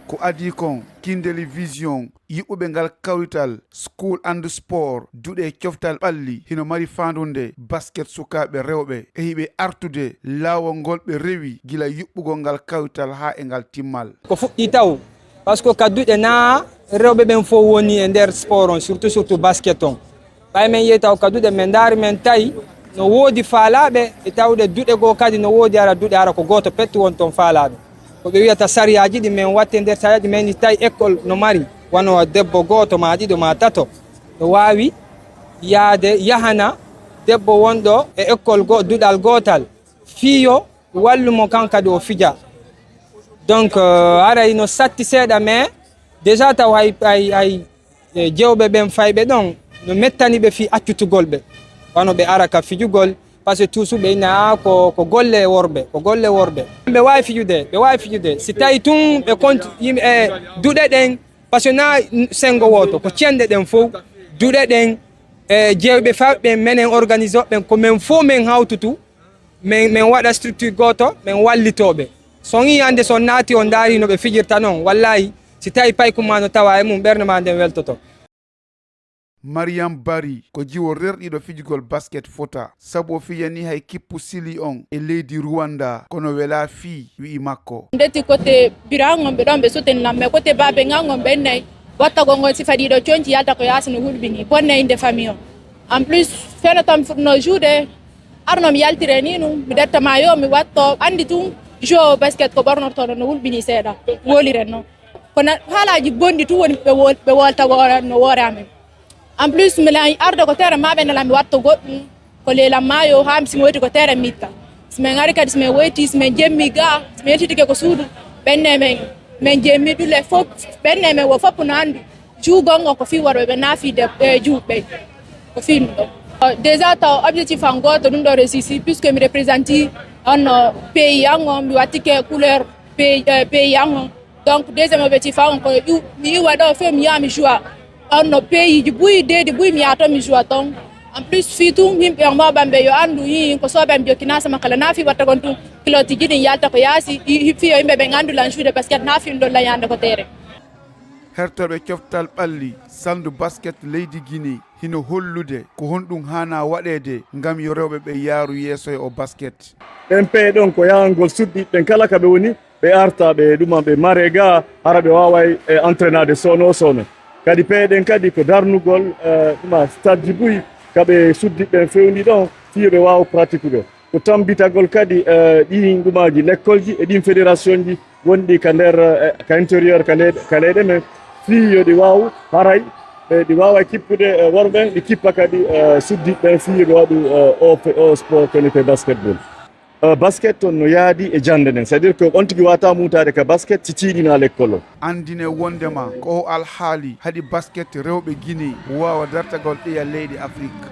ko adi kon Kindeli Vision yiɓuɓe ngal kawrital School and Sport duɗe coftal ɓalli hino mari fandunde basket sukaɓe rewɓe e hiɓe artude laawol ngol ɓe rewi gila yuɓɓugol ngal kawrital ha e ngal timmal ko fuɗɗi taw par ce que kadduɗe na rewɓe ɓen fof woni e nder sport on surtout basket on ɓay men yehi taw kadduɗe men daari men tawi no woodi faalaɓe e tawde duɗe goo kadi no woodi ara duɗe ara ko goto petti won toon faalaɓe ko ɓe wiyata sariyaji ɗi men watte nder sariyaji men tawi école no mari wano debbo goto ma ɗiɗo ma tato no wawi yaade yahana debbo wonɗo e école duɗal gotal fiyo wallumo kan kadi o fija donc aray no satti seeɗa mais déjà taw hay jewɓe ɓen fayɓe ɗon no mettaniɓe fi accutugol ɓe wano ɓe ara ka fijugol par ce que toujours ɓe ina ko golle worɓe ɓe wawi fijude si tawi tun ɓe compte yimɓe duɗe ɗen par ce que na sengo woto ko cenɗe ɗen fof duɗe ɗen jewɓe fawɓe menen organise ɓen ko men fof men hawtutu men waɗa structure goto men wallitoɓe son yi hande son naati on daari no ɓe fijirta noon wallahi si tawi paykuma no tawa e mum ɓerde ma nden weltoto Mariam Bari ko jiwo rerɗiɗo fijugol basket fota sabu o fiyani hay kippu sili on e leydi Rwanda kono wela fi wi'i makko ndeti côté birangon ɓe ɗon ɓe sotenlam mais côté babe ngangon ɓe nayi wattagol ngol sifaɗiɗo conci yalta ko yasino hulɓini bonne inde famille o en plus feno tam fuɗno juuɗe arno mi yaltire ni ɗum mi ɗettama yo mi watto andi tum jo basket ko ɓornotoɗo no hulɓini seeɗa woliren noon kono haalaji bonɗi tum woni ɓe wolta no woore amen en plus milan arde ko tere maɓe nela mi watto goɗɗum ko lelam mayo ha simi woyti ko tere mitta simin ari kadi simin woyti simin jemmi ga simin yetitike ko suudu ɓenne men min jemmi ɗule fof ɓenne men wo fopp no anndi juugongo ko fi worɓe ɓe naafide juuɓɓe ko fi ɗum ɗo déjà taw objectif an goto ɗum ɗo réussi puisque mi représenti on pays an on mi wattike couleur pays an on donc deuxiéme objectif an on ko mi iwa ɗo fe mi yaha mi joua on pays ji ɓuyi deedi ɓuyi mi yaha toon mi joua toon en plus fi tum yimɓe mawɓamɓe yo anndu yi ko soɓe jokki nasama kala naafi watta gon tum kiloti jiɗin yalta ko yaasi fiyo yimɓe ɓe anndu lan joude basket naafi ɗum ɗon layande ko tere hertoɓe coftal ɓalli sandu basket leydi Guinée hino hollude ko honɗum hana waɗede ngam yo rewɓe ɓe yaaru yeeso e o basket ɓen peye ɗon ko yahangol suɗɗiɓɓen kala ka ɓe woni ɓe arta ɓe ɗuma ɓe mare ga hara ɓe waway entrainade sono kadi peeɗen kadi ko darnugol ɗuma stade ji ɓuyi kaɓe suddiɓɓen fewndi ɗon fiyoɓe wawa pratiqueude ko tambitagol kadi ɗin ɗumaji l'école ji e ɗin fédération ji wonɗi ka nder ka intérieur ka leyɗe men fiyo ɗi waw haray ɗi wawa kippude worɓen ɗi kippa kadi suddiɓɓen fiyoɓe waɗu o sport konete basketball basket on no yaadi e jande nden c'est à dire que on tigi wata mutade ka basket ciciɗina l'école o andine wondema ko o alhaali haɗi basket rewɓe Guinée wawa dartagol ɗiya leydi Afrique